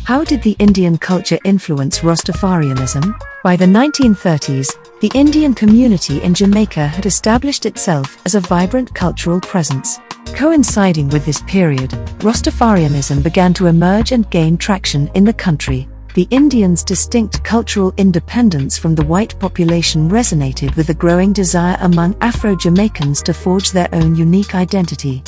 How did the Indian culture influence Rastafarianism? By the 1930s, the Indian community in Jamaica had established itself as a vibrant cultural presence. Coinciding with this period, Rastafarianism began to emerge and gain traction in the country. The Indians' distinct cultural independence from the white population resonated with a growing desire among Afro-Jamaicans to forge their own unique identity.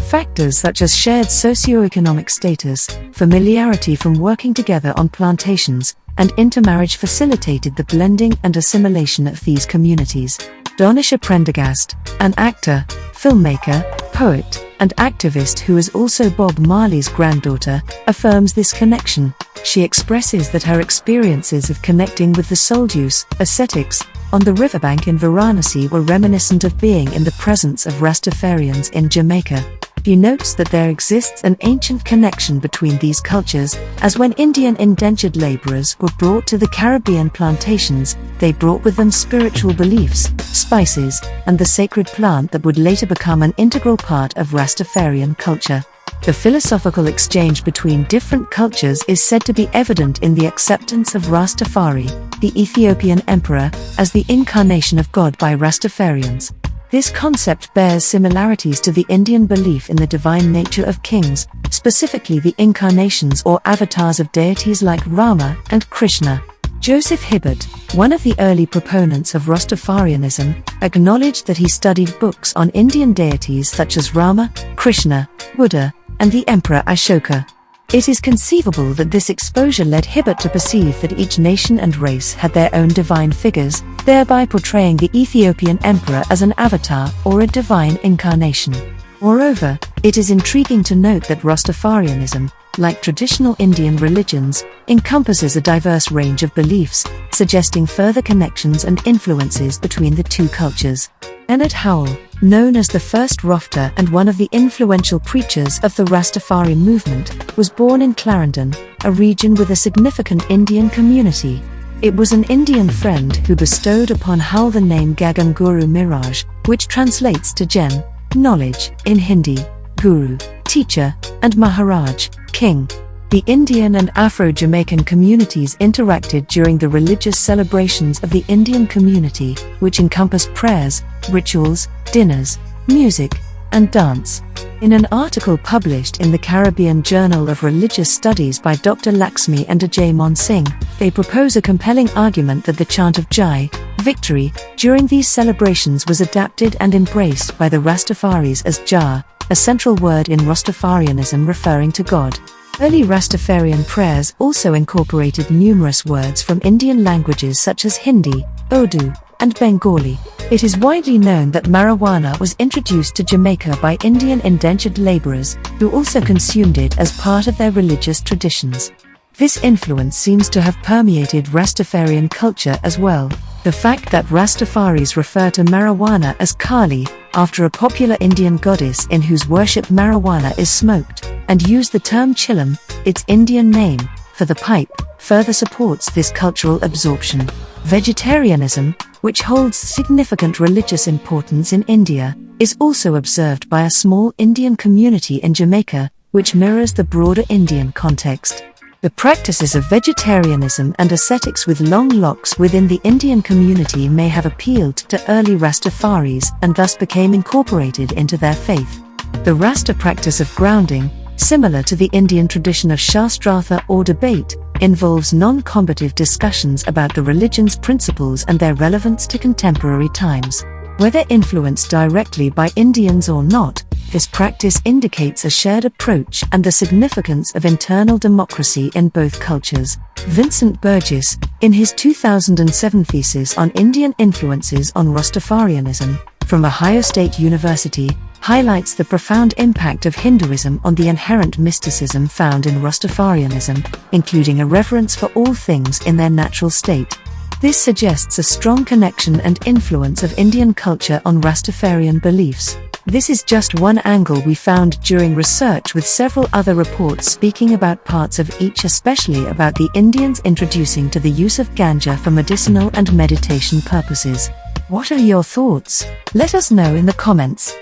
Factors such as shared socio-economic status, familiarity from working together on plantations, and intermarriage facilitated the blending and assimilation of these communities. Donisha Prendergast, an actor, filmmaker, poet, and activist who is also Bob Marley's granddaughter, affirms this connection. She expresses that her experiences of connecting with the soul-juice, ascetics, on the riverbank in Varanasi were reminiscent of being in the presence of Rastafarians in Jamaica. She notes that there exists an ancient connection between these cultures, as when Indian indentured laborers were brought to the Caribbean plantations, they brought with them spiritual beliefs, spices, and the sacred plant that would later become an integral part of Rastafarian culture. The philosophical exchange between different cultures is said to be evident in the acceptance of Rastafari, the Ethiopian emperor, as the incarnation of God by Rastafarians. This concept bears similarities to the Indian belief in the divine nature of kings, specifically the incarnations or avatars of deities like Rama and Krishna. Joseph Hibbert, one of the early proponents of Rastafarianism, acknowledged that he studied books on Indian deities such as Rama, Krishna, Buddha, and the Emperor Ashoka. It is conceivable that this exposure led Hibbert to perceive that each nation and race had their own divine figures, thereby portraying the Ethiopian emperor as an avatar or a divine incarnation. Moreover, it is intriguing to note that Rastafarianism, like traditional Indian religions, encompasses a diverse range of beliefs, suggesting further connections and influences between the two cultures. Ernest Howell, known as the first Rafter and one of the influential preachers of the Rastafari movement, was born in Clarendon, a region with a significant Indian community. It was an Indian friend who bestowed upon Howell the name Gagan Guru Miraj, which translates to gem, knowledge, in Hindi, guru, teacher, and Maharaj, king. The Indian and Afro-Jamaican communities interacted during the religious celebrations of the Indian community, which encompassed prayers, rituals, dinners, music, and dance. In an article published in the Caribbean Journal of Religious Studies by Dr. Laxmi and Ajay Monsing, they propose a compelling argument that the chant of Jai, victory, during these celebrations was adapted and embraced by the Rastafaris as Jah, a central word in Rastafarianism referring to God. Early Rastafarian prayers also incorporated numerous words from Indian languages such as Hindi, Urdu, and Bengali. It is widely known that marijuana was introduced to Jamaica by Indian indentured laborers, who also consumed it as part of their religious traditions. This influence seems to have permeated Rastafarian culture as well. The fact that Rastafaris refer to marijuana as Kali, after a popular Indian goddess in whose worship marijuana is smoked, and use the term Chilam, its Indian name, for the pipe, further supports this cultural absorption. Vegetarianism, which holds significant religious importance in India, is also observed by a small Indian community in Jamaica, which mirrors the broader Indian context. The practices of vegetarianism and ascetics with long locks within the Indian community may have appealed to early Rastafaris and thus became incorporated into their faith. The Rasta practice of grounding, similar to the Indian tradition of Shastrartha or debate, involves non-combative discussions about the religion's principles and their relevance to contemporary times. Whether influenced directly by Indians or not, this practice indicates a shared approach and the significance of internal democracy in both cultures. Vincent Burgess, in his 2007 thesis on Indian influences on Rastafarianism, from Ohio State University, highlights the profound impact of Hinduism on the inherent mysticism found in Rastafarianism, including a reverence for all things in their natural state. This suggests a strong connection and influence of Indian culture on Rastafarian beliefs. This is just one angle we found during research, with several other reports speaking about parts of each, especially about the Indians introducing to the use of ganja for medicinal and meditation purposes. What are your thoughts? Let us know in the comments.